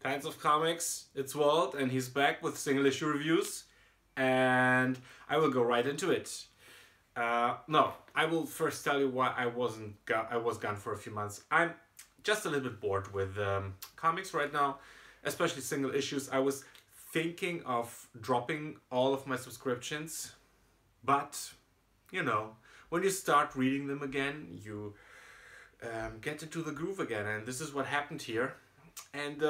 Tons of Comics, it's Walt, and he's back with single issue reviews, and I will go right into it. No, I will first tell you why I was gone for a few months. I'm just a little bit bored with comics right now, especially single issues. I was thinking of dropping all of my subscriptions, but you know, when you start reading them again, you get into the groove again, and this is what happened here. And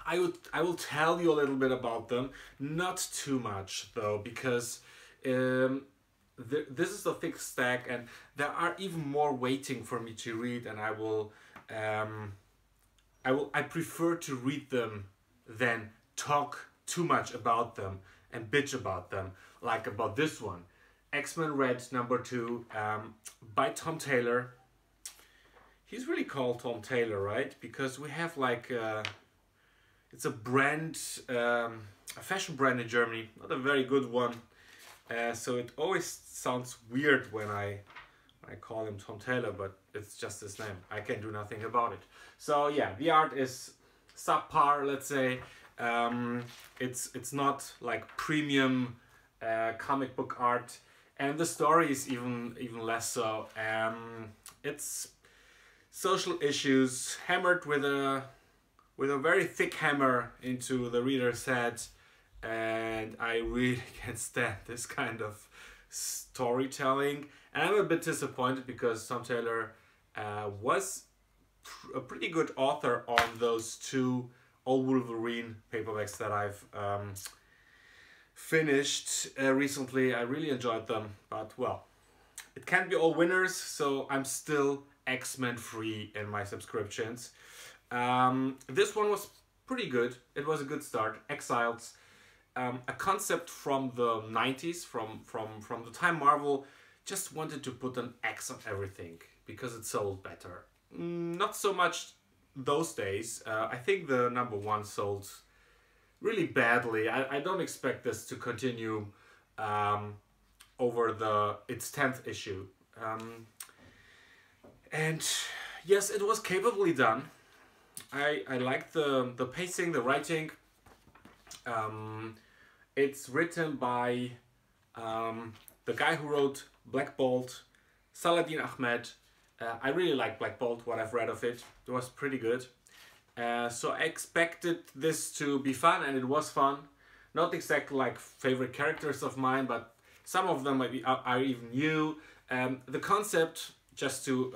I will tell you a little bit about them, not too much though, because this is a thick stack, and there are even more waiting for me to read, and I prefer to read them than talk too much about them and bitch about them, like about this one, XMen Reds #2 by Tom Taylor. He's really called Tom Taylor, right? Because we have like it's a brand, a fashion brand in Germany, not a very good one. So it always sounds weird when I call him Tom Taylor, but it's just his name. I can do nothing about it. So yeah, the art is subpar, let's say. It's not like premium comic book art, and the story is even less so. It's social issues hammered with a very thick hammer into the reader's head, and I really can't stand this kind of storytelling. And I'm a bit disappointed because Tom Taylor was a pretty good author on those two All Wolverine paperbacks that I've finished recently. I really enjoyed them, but well, it can't be all winners, so I'm still X-Men free in my subscriptions. This one was pretty good. It was a good start. Exiled, a concept from the 90s, from the time Marvel just wanted to put an X on everything because it sold better. Not so much those days. I think the #1 sold really badly. I don't expect this to continue over its 10th issue. And yes, it was capably done. I like the pacing, the writing. It's written by the guy who wrote Black Bolt, Saladin Ahmed. I really like Black Bolt, what I've read of it. It was pretty good. So I expected this to be fun, and it was fun. Not exactly like favorite characters of mine, but some of them are even new. The concept, just to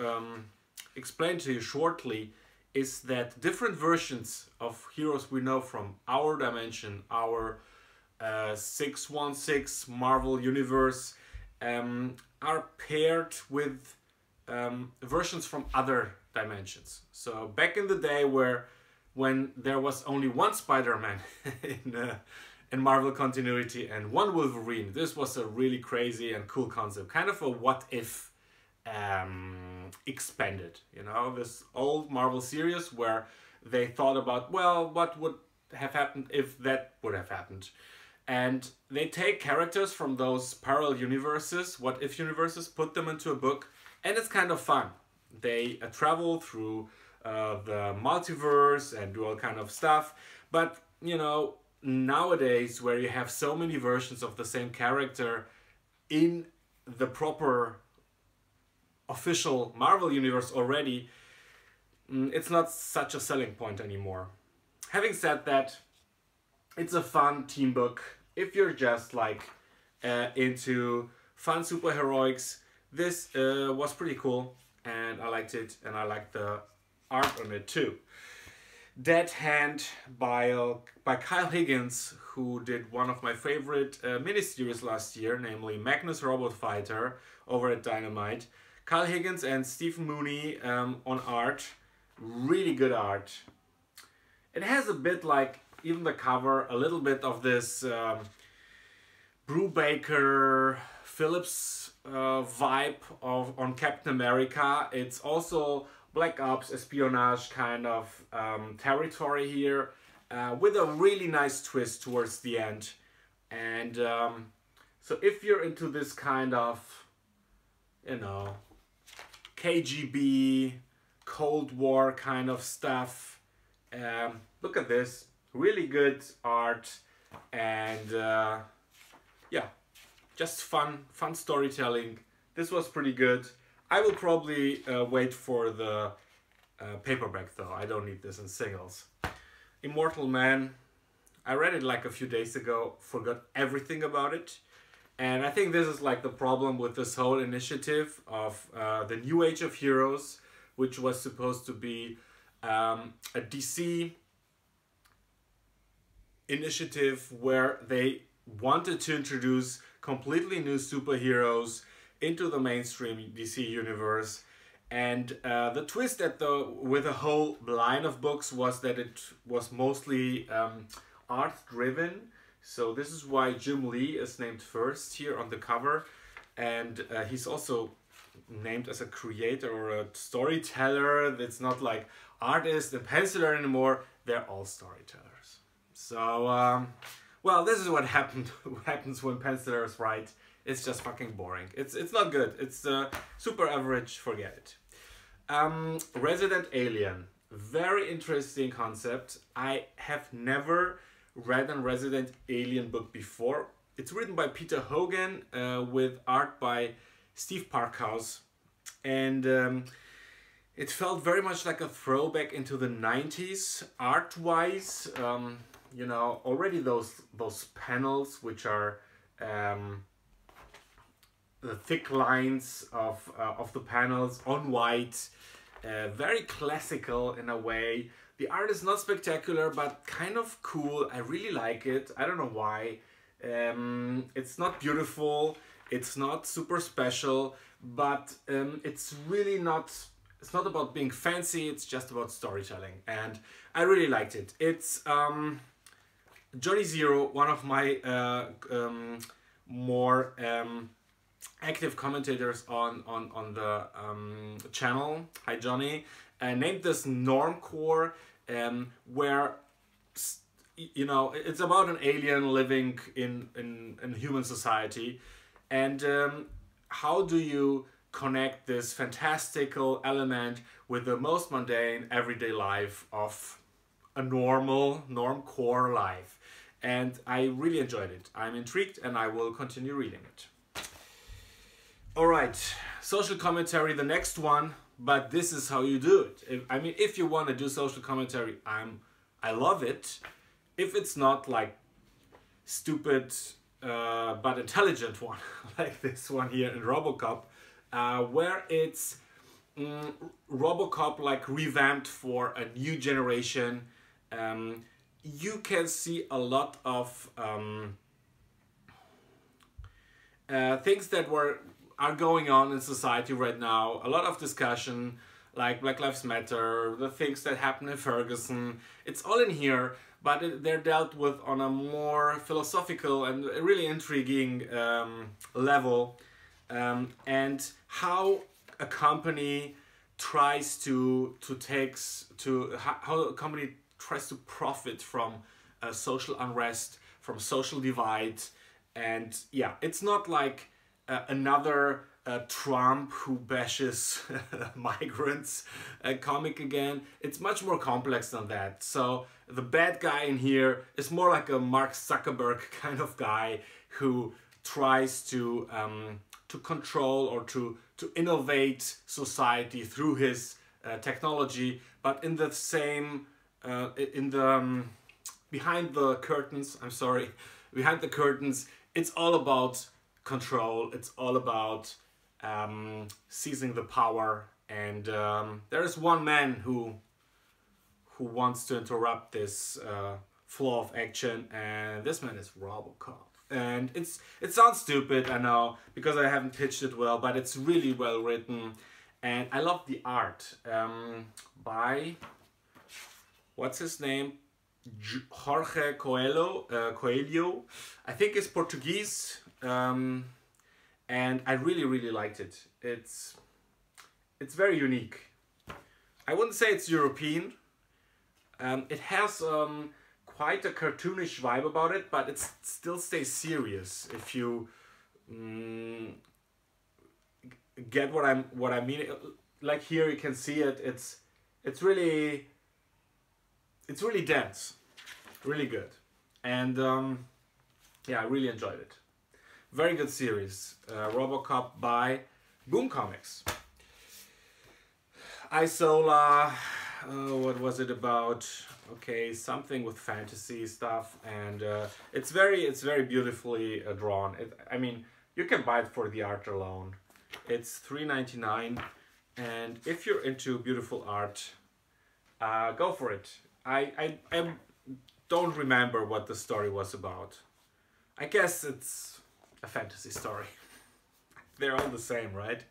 explain to you shortly, is that different versions of heroes we know from our dimension, our 616 Marvel universe, are paired with versions from other dimensions. So back in the day when there was only one Spider-Man in Marvel continuity and one Wolverine, this was a really crazy and cool concept. Kind of a what if expanded, you know, this old Marvel series where they thought about, well, what would have happened if that would have happened. And they take characters from those parallel universes, what if universes, put them into a book, and it's kind of fun. They travel through the multiverse and do all kind of stuff. But, you know, nowadays where you have so many versions of the same character in the proper official Marvel universe already, it's not such a selling point anymore. Having said that, it's a fun team book. If you're just like into fun superheroics, this was pretty cool, and I liked it, and I liked the art on it too. Dead Hand by Kyle Higgins, who did one of my favorite miniseries last year, namely Magnus Robot Fighter over at Dynamite. Kyle Higgins and Stephen Mooney on art. Really good art. It has a bit like, even the cover, a little bit of this Brubaker Phillips vibe on Captain America. It's also Black Ops espionage kind of territory here, with a really nice twist towards the end. And so if you're into this kind of, you know, KGB, Cold War kind of stuff, Look at this, really good art, and yeah, just fun storytelling. This was pretty good. I will probably wait for the paperback though. I don't need this in singles. Immortal Man, I read it like a few days ago, forgot everything about it. And I think this is like the problem with this whole initiative of the New Age of Heroes, which was supposed to be a DC initiative where they wanted to introduce completely new superheroes into the mainstream DC universe. And the twist with the whole line of books was that it was mostly art driven. So this is why Jim Lee is named first here on the cover, and he's also named as a creator or a storyteller. It's not like artist and penciler anymore. They're all storytellers. So well, this is what happens when pencilers write. It's just fucking boring. It's not good. It's super average. Forget it. Resident Alien, very interesting concept. I have never read a Resident Alien book before. It's written by Peter Hogan with art by Steve Parkhouse, and it felt very much like a throwback into the 90s art-wise. You know, already those panels, which are the thick lines of the panels on white, very classical in a way. The art is not spectacular, but kind of cool. I really like it. I don't know why. It's not beautiful. It's not super special, but it's really not. It's not about being fancy. It's just about storytelling, and I really liked it. It's Johnny Zero, one of my more active commentators on the channel. Hi Johnny. Named this normcore, where, you know, it's about an alien living in human society, and how do you connect this fantastical element with the most mundane everyday life of a normcore life. And I really enjoyed it. I'm intrigued and I will continue reading it. All right, social commentary, the next one. But this is how you do it. I mean, if you want to do social commentary, I love it. If it's not like stupid but intelligent one, like this one here in Robocop, where it's Robocop like revamped for a new generation, you can see a lot of things that are going on in society right now. A lot of discussion, like Black Lives Matter, the things that happen in Ferguson. It's all in here, but they're dealt with on a more philosophical and really intriguing level. And how a company tries to how a company tries to profit from social unrest, from social divide. And yeah, it's not like another Trump who bashes migrants comic again. It's much more complex than that. So the bad guy in here is more like a Mark Zuckerberg kind of guy who tries to control or to innovate society through his technology, but in the same behind the curtains, behind the curtains, it's all about control. It's all about seizing the power, and there is one man who wants to interrupt this flow of action, and this man is Robocop. And it sounds stupid, I know, because I haven't pitched it well, but it's really well written, and I love the art by, what's his name? Jorge Coelho. I think it's Portuguese. And I really liked it. It's very unique. I wouldn't say it's European. It has quite a cartoonish vibe about it, but it still stays serious. If you get what I mean, like here you can see it. It's really it's really dense, really good, and yeah, I really enjoyed it. Very good series. Robocop by Boom Comics. Isola, what was it about? Okay, something with fantasy stuff, and it's very beautifully drawn. I mean, you can buy it for the art alone. It's $3.99, and if you're into beautiful art, go for it. I don't remember what the story was about. I guess it's a fantasy story. They're all the same, right?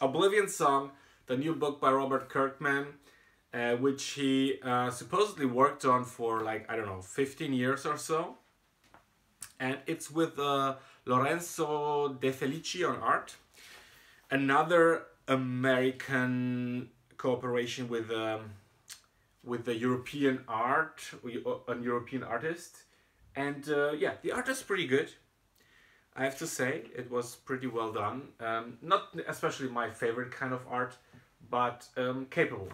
Oblivion Song, the new book by Robert Kirkman, which he supposedly worked on for like, I don't know, 15 years or so. And it's with Lorenzo De Felici on art. Another American cooperation with the European art, an European artist. And yeah, the art is pretty good. I have to say, it was pretty well done. Not especially my favorite kind of art, but capable.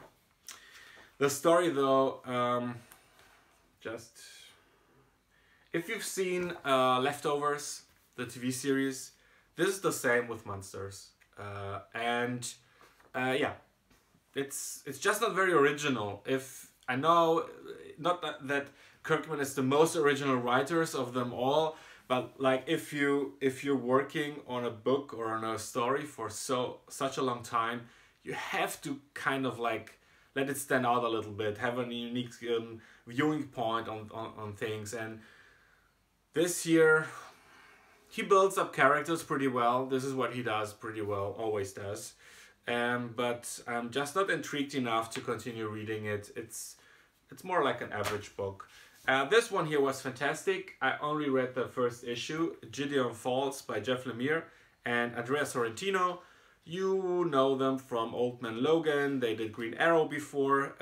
The story though, just... If you've seen Leftovers, the TV series, this is the same with monsters. And yeah, it's just not very original. If I know, not that Kirkman is the most original writers of them all, but like if you're working on a book or on a story for such a long time, you have to kind of like let it stand out a little bit, have a unique viewing point on things. And this year, he builds up characters pretty well. This is what he does pretty well, always does. But I'm just not intrigued enough to continue reading it. It's more like an average book. This one here was fantastic. I only read the first issue, Gideon Falls by Jeff Lemire and Andrea Sorrentino. You know them from Old Man Logan. They did Green Arrow before.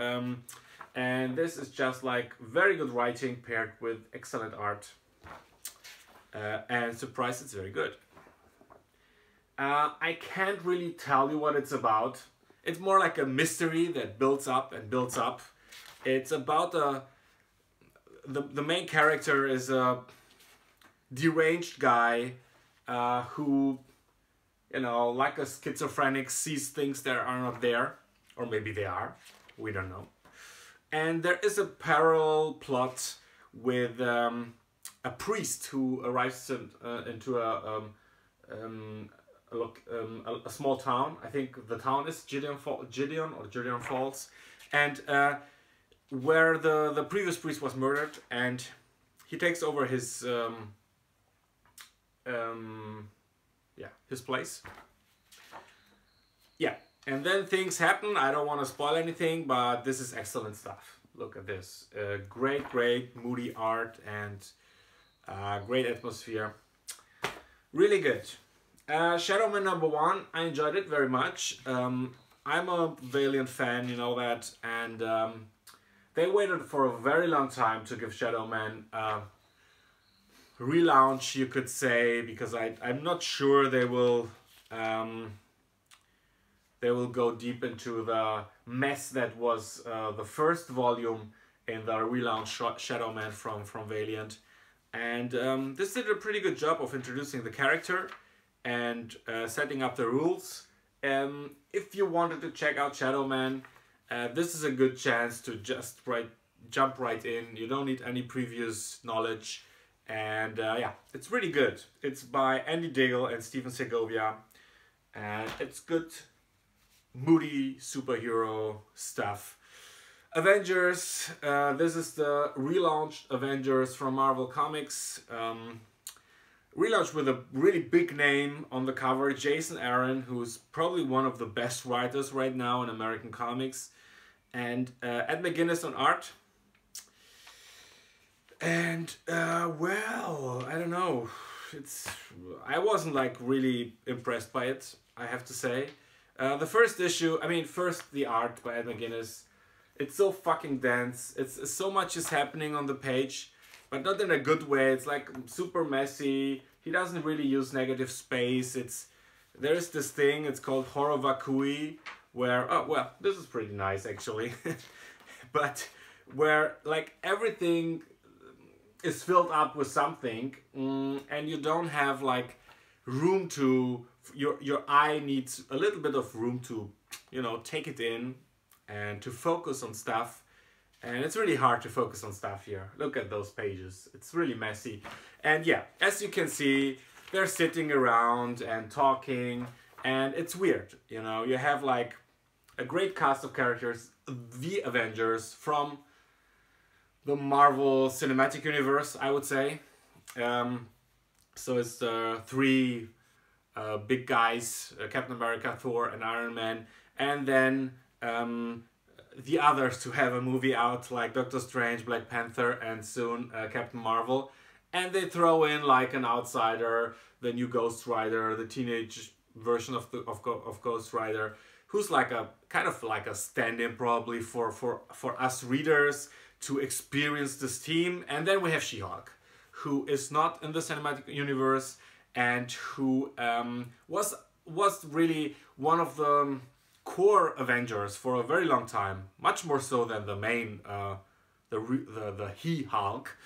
And this is just like very good writing paired with excellent art. And surprise, it's very good. I can't really tell you what it's about. It's more like a mystery that builds up and builds up. It's about the main character is a deranged guy who, you know, like a schizophrenic, sees things that are not there, or maybe they are, we don't know. And there is a parallel plot with a priest who arrives into a small town. I think the town is Gideon Falls, and where the previous priest was murdered, and he takes over his his place. Yeah, and then things happen. I don't want to spoil anything, but this is excellent stuff. Look at this, great moody art and great atmosphere. Really good. Shadowman #1, I enjoyed it very much. I'm a Valiant fan, you know that, and they waited for a very long time to give Shadowman a relaunch, you could say, because I'm not sure they will go deep into the mess that was the first volume in the relaunch Shadowman from Valiant. And this did a pretty good job of introducing the character and setting up the rules. If you wanted to check out Shadowman, this is a good chance to just jump right in. You don't need any previous knowledge. And yeah, it's really good. It's by Andy Diggle and Steven Segovia. And it's good, moody superhero stuff. Avengers, this is the relaunched Avengers from Marvel Comics. Relaunched with a really big name on the cover, Jason Aaron, who's probably one of the best writers right now in American comics. And Ed McGuinness on art. And, well, I don't know. I wasn't like really impressed by it, I have to say. The first issue, first the art by Ed McGuinness. It's so fucking dense. It's so much is happening on the page, but not in a good way. It's like super messy. He doesn't really use negative space. There's this thing, it's called Horror Vakui, where, oh well, this is pretty nice actually. But where like everything is filled up with something, and you don't have like room to, your eye needs a little bit of room to, you know, take it in and to focus on stuff. And it's really hard to focus on stuff here. Look at those pages. It's really messy. And yeah, as you can see, they're sitting around and talking, and it's weird. You know, you have like a great cast of characters, the Avengers from the Marvel Cinematic Universe, I would say. So it's the three big guys, Captain America, Thor, and Iron Man, and then the others to have a movie out like Doctor Strange, Black Panther, and soon Captain Marvel. And they throw in like an outsider, the new Ghost Rider, the teenage version of Ghost Rider, who's like a kind of like a stand-in probably for us readers to experience this team. And then we have She-Hulk, who is not in the cinematic universe and who was really one of the core Avengers for a very long time, much more so than the main the He-Hulk.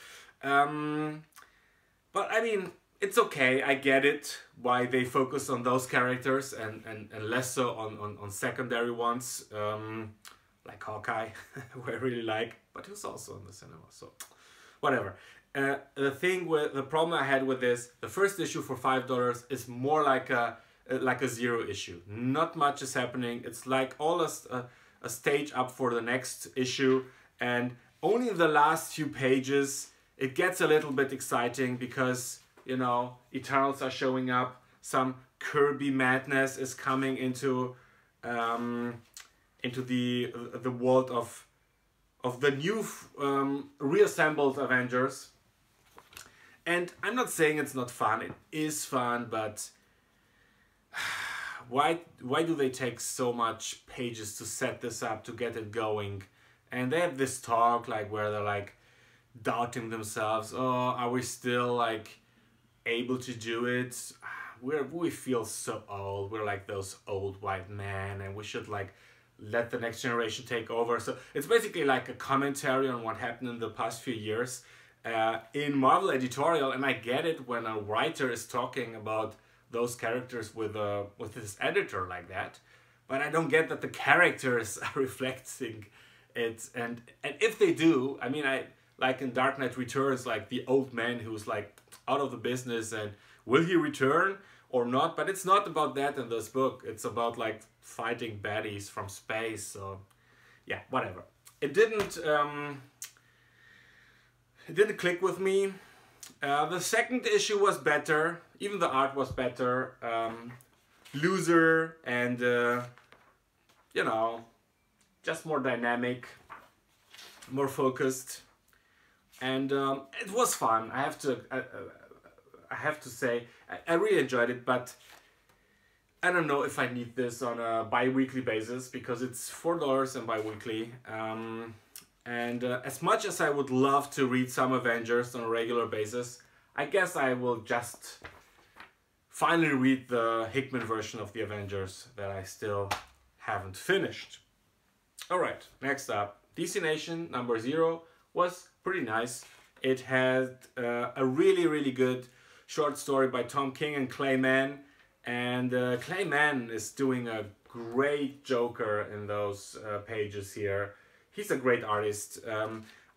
But I mean, it's okay, I get it, why they focus on those characters and less so on secondary ones, like Hawkeye, who I really like, but he was also in the cinema, so whatever. The problem I had with this, the first issue for $5 is more like a zero issue. Not much is happening. It's like almost a stage up for the next issue, and only in the last few pages it gets a little bit exciting because, you know, Eternals are showing up, some Kirby madness is coming into the world of the new reassembled Avengers. And I'm not saying it's not fun, it is fun, but why do they take so much pages to set this up, to get it going? And they have this talk like where they're like doubting themselves. Oh, are we still like able to do it? We feel so old. We're like those old white men, and we should like let the next generation take over. So it's basically like a commentary on what happened in the past few years in Marvel editorial. And I get it when a writer is talking about those characters with his editor like that, but I don't get that the characters are reflecting it. And if they do, I mean, I like in Dark Knight Returns, like the old man who's like out of the business, and will he return or not? But it's not about that in this book. It's about like fighting baddies from space. So yeah, whatever. It didn't click with me. The second issue was better. Even the art was better. Looser and you know, just more dynamic, more focused. And it was fun. I have to say, I really enjoyed it, but I don't know if I need this on a bi-weekly basis because it's $4 and bi-weekly. And as much as I would love to read some Avengers on a regular basis, I guess I will just finally read the Hickman version of the Avengers that I still haven't finished. Alright, next up, DC Nation number 0 was pretty nice. It had a really good short story by Tom King and Clay Mann, and Clay Mann is doing a great Joker in those pages here. He's a great artist.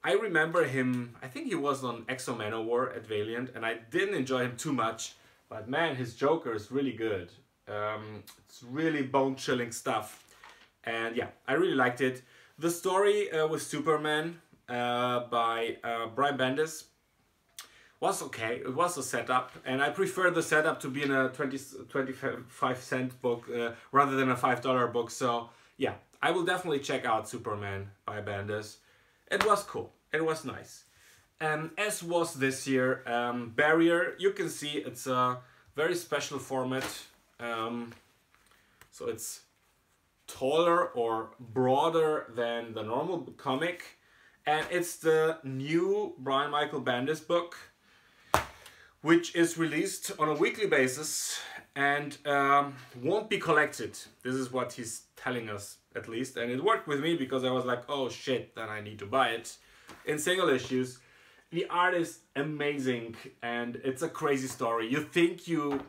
I remember him, I think he was on XMen War at Valiant, and I didn't enjoy him too much, but man, his Joker is really good. It's really bone-chilling stuff, and yeah, I really liked it. The story with Superman by Brian Bendis was okay. It was a setup, and I prefer the setup to be in a 25-cent book rather than a $5 book. So yeah, I will definitely check out Superman by Bendis. It was cool. It was nice. As was this year, Barrier. You can see it's a very special format. So it's taller or broader than the normal comic. And it's the new Brian Michael Bendis book, which is released on a weekly basis and won't be collected. This is what he's telling us, at least. And it worked with me because I was like, oh shit, then I need to buy it in single issues. The art is amazing and it's a crazy story. You think you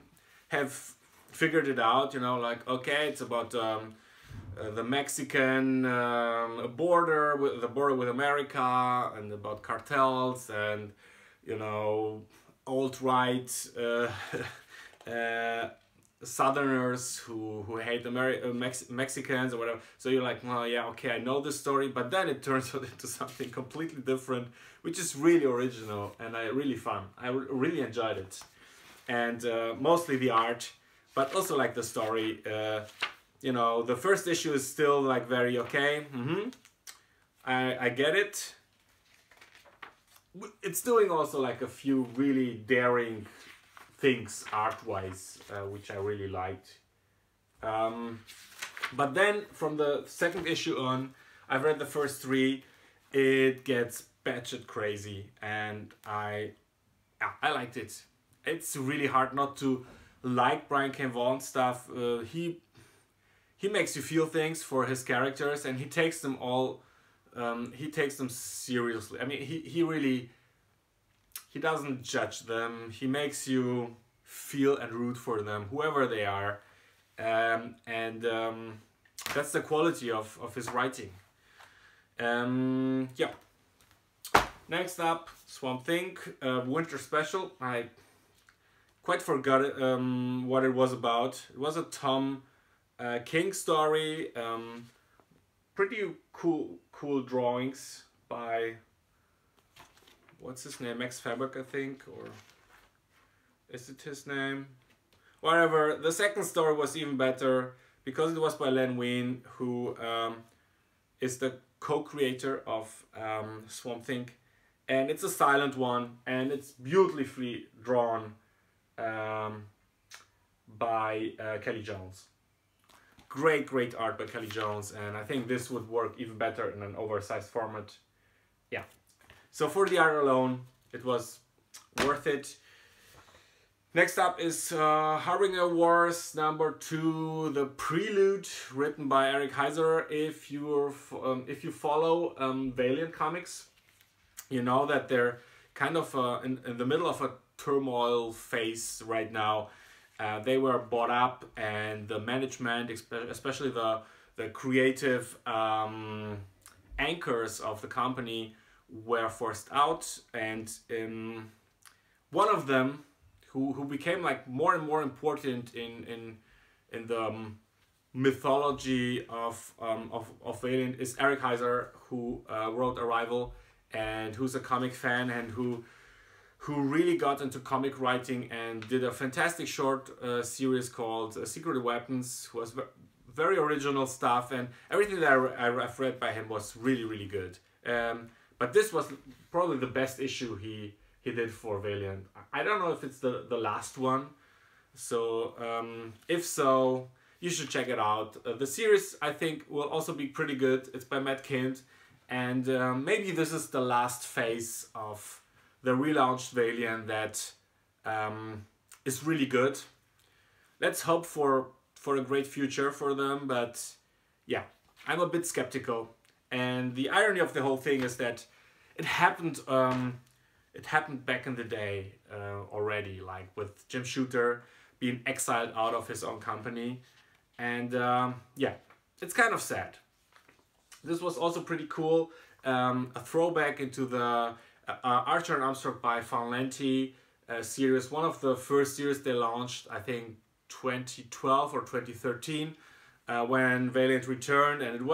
have figured it out, you know, like, okay, it's about the Mexican border, the border with America, and about cartels and, you know, alt-right Southerners who hate Mexicans or whatever. So you're like, well, yeah, okay, I know this story, but then it turns out into something completely different, which is really original and really fun. I really enjoyed it, and mostly the art, but also like the story. You know, the first issue is still like very okay. I get it. It's doing also like a few really daring things art-wise, which I really liked. But then from the second issue on, I've read the first three. It gets batshit crazy, and I liked it. It's really hard not to like Brian K. Vaughan stuff. He makes you feel things for his characters, and he takes them all. He takes them seriously. I mean, he doesn't judge them. He makes you feel and root for them, whoever they are, and that's the quality of his writing. Yeah. Next up, Swamp Thing, Winter Special. I quite forgot what it was about. It was a Tom King story. Pretty cool drawings by, what's his name, Max Fabric, I think, or is it his name? Whatever. The second story was even better because it was by Len Wein, who is the co-creator of Swamp Thing, and it's a silent one, and it's beautifully drawn by Kelly Jones. Great art by Kelly Jones, and I think this would work even better in an oversized format. Yeah. So for the art alone, it was worth it. Next up is Harbinger Wars #2, The Prelude, written by Eric Heiser. If you follow Valiant comics, you know that they're kind of in the middle of a turmoil phase right now. They were bought up, and the management, especially the creative anchors of the company, were forced out, and one of them, who became like more and more important in the mythology of Valiant, is Eric Heiser, who wrote Arrival, and who's a comic fan, and who really got into comic writing and did a fantastic short series called Secret Weapons. Was very original stuff, and everything that I've read by him was really good. But this was probably the best issue he did for Valiant. I don't know if it's the last one, so if so, you should check it out. The series, I think, will also be pretty good. It's by Matt Kindt, and maybe this is the last phase of the relaunched Valiant that is really good. Let's hope for a great future for them, but yeah, I'm a bit skeptical. And the irony of the whole thing is that it happened back in the day already, like with Jim Shooter being exiled out of his own company. And yeah, it's kind of sad. This was also pretty cool. A throwback into the Archer and Armstrong by Van Lente series, one of the first series they launched, I think 2012 or 2013, when Valiant returned, and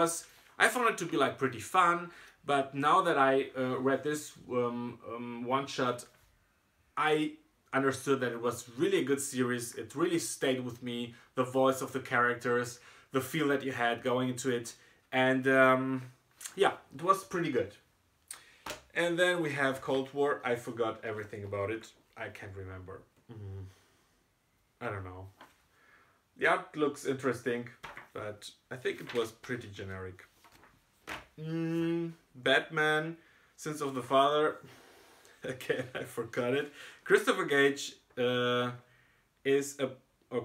I found it to be like pretty fun. But now that I read this one shot, I understood that it was really a good series. It really stayed with me, the voice of the characters, the feel that you had going into it, and yeah, it was pretty good. And then we have Cold War. I forgot everything about it. I can't remember. I don't know. The art looks interesting, but I think it was pretty generic. Batman, Sins of the Father. Again, I forgot it. Christopher Gage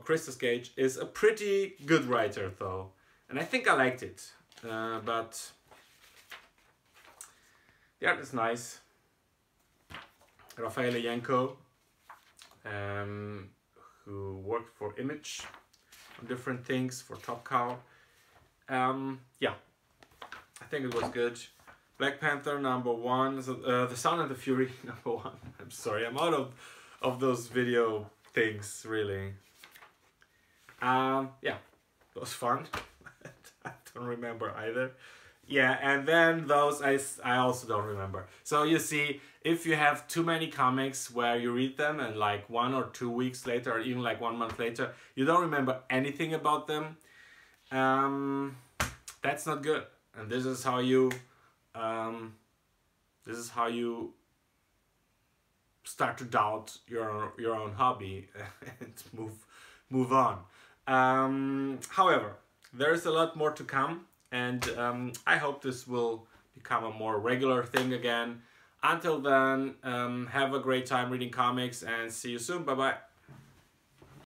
Christus Gage is a pretty good writer though, and I think I liked it. But the art is nice. Rafael Yanko, who worked for Image on different things for Top Cow. Yeah, I think it was good. Black Panther #1, so, The Sound and the Fury #1. I'm sorry, I'm out of those video things, really. Yeah, it was fun. I don't remember either. Yeah, and then those I also don't remember. So you see, if you have too many comics where you read them and like 1 or 2 weeks later, or even like 1 month later, you don't remember anything about them, that's not good. And this is how you start to doubt your own hobby and move on. However, there's a lot more to come, and I hope this will become a more regular thing again. Until then, have a great time reading comics, and see you soon. Bye bye.